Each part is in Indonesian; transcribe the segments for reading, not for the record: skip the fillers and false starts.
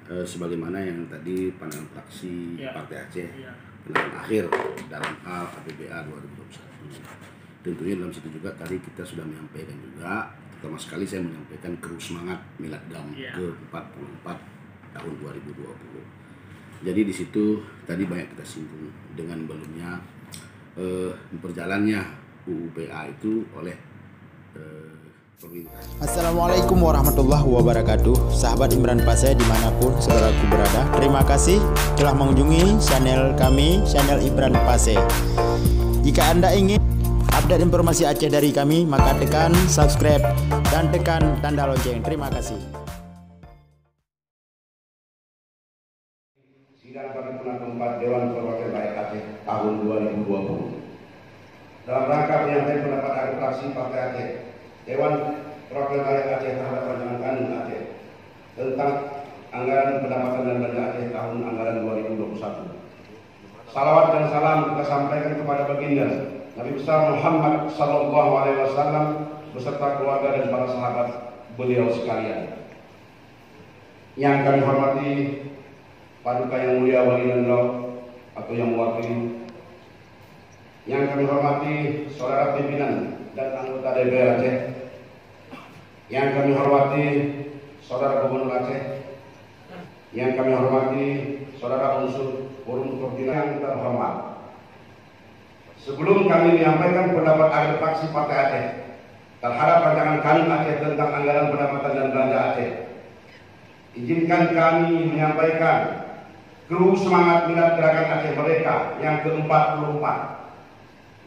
sebagaimana yang tadi pandangan fraksi Partai Aceh pandangan akhir dalam hal APBA 2021. Tentunya dalam situ juga tadi kita sudah menyampaikan juga, pertama sekali saya menyampaikan keru semangat Milad Gam ke-44 tahun 2020. Jadi di situ tadi banyak kita singgung dengan belumnya berjalannya UUPA itu oleh pemerintah. Assalamualaikum warahmatullahi wabarakatuh. Sahabat Imran Pase dimanapun saudaraku berada, terima kasih telah mengunjungi channel kami, channel Imran Pase. Jika Anda ingin update informasi Aceh dari kami, maka tekan subscribe dan tekan tanda lonceng. Terima kasih. Sidang paripurna keempat Dewan Perwakilan Rakyat Aceh tahun 2020. Dalam rangka penyampaian pendapat akhir fraksi Partai Aceh, Dewan Perwakilan Rakyat Aceh terhadap rancangan kanun Aceh tentang anggaran pendapatan dan belanja Aceh tahun anggaran 2021. Salawat dan salam kita sampaikan kepada baginda Nabi besar Muhammad Sallallahu Alaihi Wasallam beserta keluarga dan para sahabat beliau sekalian. Yang kami hormati Paduka yang mulia Wali Nandro atau yang mewakili, yang kami hormati saudara pimpinan dan anggota DPR Aceh, yang kami hormati saudara Gubernur Aceh, yang kami hormati saudara unsur forum koordinasi yang terhormat. Sebelum kami menyampaikan pendapat akhir fraksi Partai Aceh terhadap rancangan kanun Aceh tentang anggaran pendapatan dan belanja Aceh, izinkan kami menyampaikan keru semangat Milad Gerakan Aceh Merdeka yang ke-44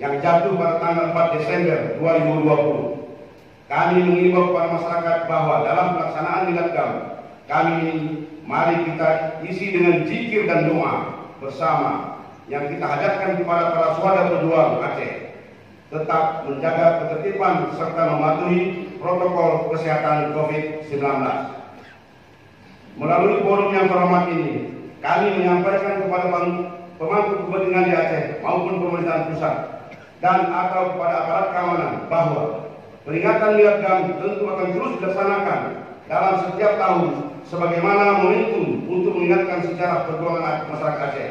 yang jatuh pada tanggal 4 Desember 2020. Kami mengimbau kepada masyarakat bahwa dalam pelaksanaan Milad Gam kami mari kita isi dengan zikir dan doa bersama yang kita hajatkan kepada para saudara berjuang Aceh tetap menjaga ketertiban serta mematuhi protokol kesehatan COVID-19. Melalui forum yang terhormat ini, kami menyampaikan kepada pemangku kepentingan di Aceh maupun pemerintahan pusat dan atau kepada aparat keamanan bahwa peringatan Milad Gam tentu akan terus dilaksanakan dalam setiap tahun sebagaimana momentum untuk mengingatkan sejarah perjuangan masyarakat Aceh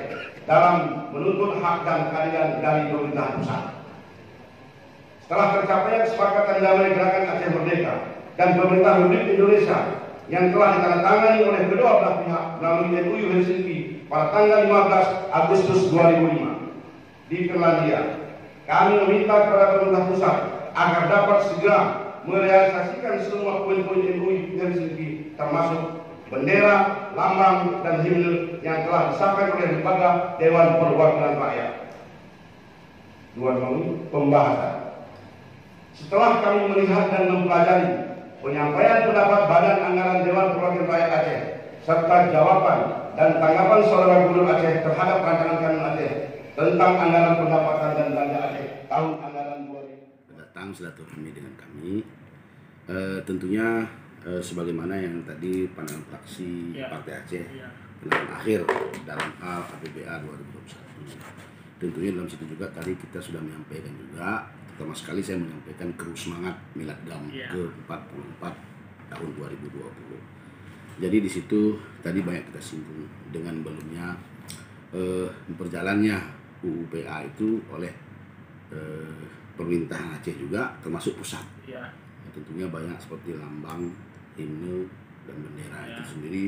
dalam menuntut hak dan keadilan dari pemerintah pusat. Setelah tercapainya kesepakatan damai Gerakan Aceh Merdeka dan pemerintah Republik Indonesia yang telah ditandatangani oleh kedua belah pihak melalui MOU Helsinki pada tanggal 15 Agustus 2005 di Finlandia, kami meminta kepada pemerintah pusat agar dapat segera merealisasikan semua poin-poin MOU Helsinki termasuk bendera, lambang, dan himne yang telah disampaikan oleh lembaga Dewan Perwakilan Rakyat. Pembahasan. Setelah kami melihat dan mempelajari penyampaian pendapat Badan Anggaran Dewan Perwakilan Rakyat Aceh serta jawaban dan tanggapan saudara Gubernur Aceh terhadap rancangan kanun Aceh tentang anggaran pendapatan dan belanja Aceh tahun anggaran 2020. Datang silaturahmi dengan kami, tentunya sebagaimana yang tadi pandangan fraksi Partai Aceh pandangan akhir dalam hal APBA 2021. Tentunya dalam situ juga tadi kita sudah menyampaikan juga, pertama sekali saya menyampaikan keru semangat Milad Gam ke-44 tahun 2020. Jadi di situ tadi banyak kita singgung dengan belumnya berjalannya UUPA itu oleh pemerintah Aceh juga termasuk pusat. Tentunya banyak seperti lambang, himne, dan bendera itu sendiri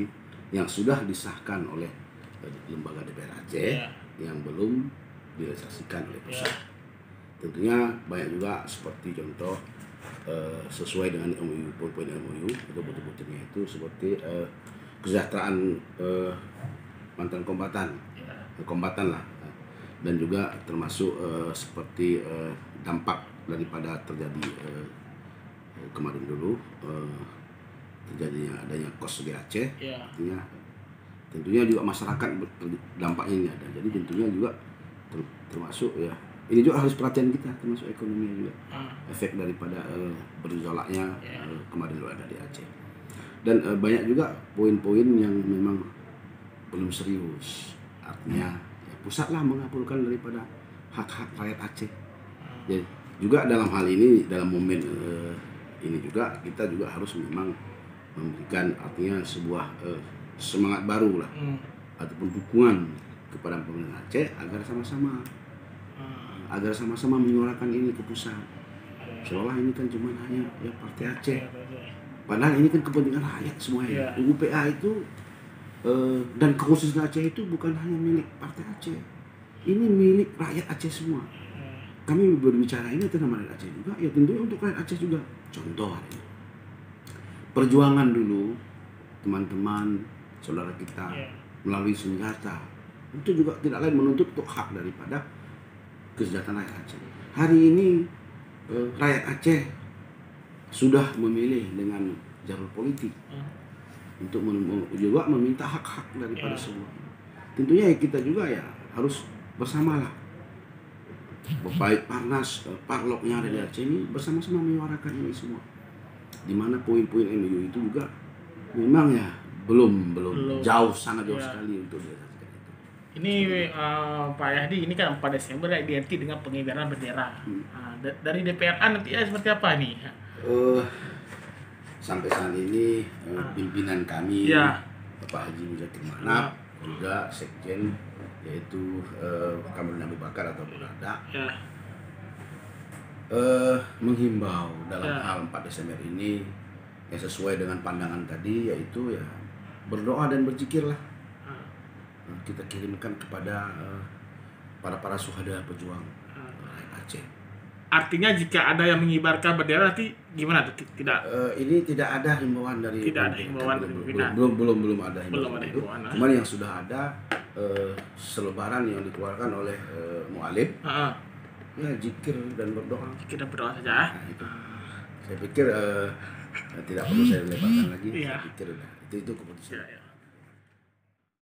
yang sudah disahkan oleh lembaga DPR Aceh yang belum direalisasikan oleh pusat. Tentunya banyak juga seperti contoh sesuai dengan MOU, poin MOU itu betul-betulnya itu seperti kesejahteraan mantan kombatan lah, dan juga termasuk seperti dampak daripada terjadi kemarin dulu terjadinya adanya kos di Aceh. Tentunya juga masyarakat dampaknya ini ada, jadi tentunya juga termasuk ya ini juga harus perhatian kita, termasuk ekonomi juga efek daripada bergejolaknya kemarin lu ada di Aceh. Dan banyak juga poin-poin yang memang belum serius, artinya ya, pusatlah mengabulkan daripada hak-hak rakyat Aceh. Jadi juga dalam hal ini, dalam momen ini juga kita juga harus memang memberikan artinya sebuah semangat baru lah, ataupun dukungan kepada pemerintah Aceh agar sama-sama menyuarakan ini ke pusat. Seolah ini kan cuma hanya ya Partai Aceh, padahal ini kan kepentingan rakyat semuanya. UPA itu dan kekhususan Aceh itu bukan hanya milik Partai Aceh, ini milik rakyat Aceh semua. Kami berbicara ini tentang rakyat Aceh juga, ya tentunya untuk rakyat Aceh juga. Contoh hari ini, perjuangan dulu teman-teman saudara kita melalui senjata itu juga tidak lain menuntut untuk hak daripada kesejahteraan rakyat Aceh. Hari ini rakyat Aceh sudah memilih dengan jalur politik untuk juga meminta hak-hak daripada semua. Tentunya kita juga ya harus bersamalah, baik Parnas, Parloknya dari Aceh ini bersama-sama menyuarakan ini semua. Di mana poin-poin MOU itu juga memang ya belum jauh, sangat jauh sekali untuk direalisasikan itu. Ini Pak Yahdi, ini kan 4 Desember identik dengan pengibaran bendera. Dari DPRA nanti seperti apa nih? Sampai saat ini pimpinan kami Bapak Haji Muzakir Manap, juga Sekjen yaitu Kamarudin Abu Bakar atau Burada, menghimbau dalam hal 4 Desember ini yang sesuai dengan pandangan tadi, yaitu ya berdoa dan berzikirlah. Kita kirimkan kepada para syuhada pejuang rakyat Aceh. Artinya jika ada yang mengibarkan bendera nanti gimana tuh? Ini tidak ada himbauan dari belum ada himbauan itu. Cuman yang sudah ada selebaran yang dikeluarkan oleh mu'alim, ya zikir dan berdoa. Kita berdoa saja. Nah, itu. Saya pikir tidak perlu saya lebarkan lagi. Saya pikir itu keputusan.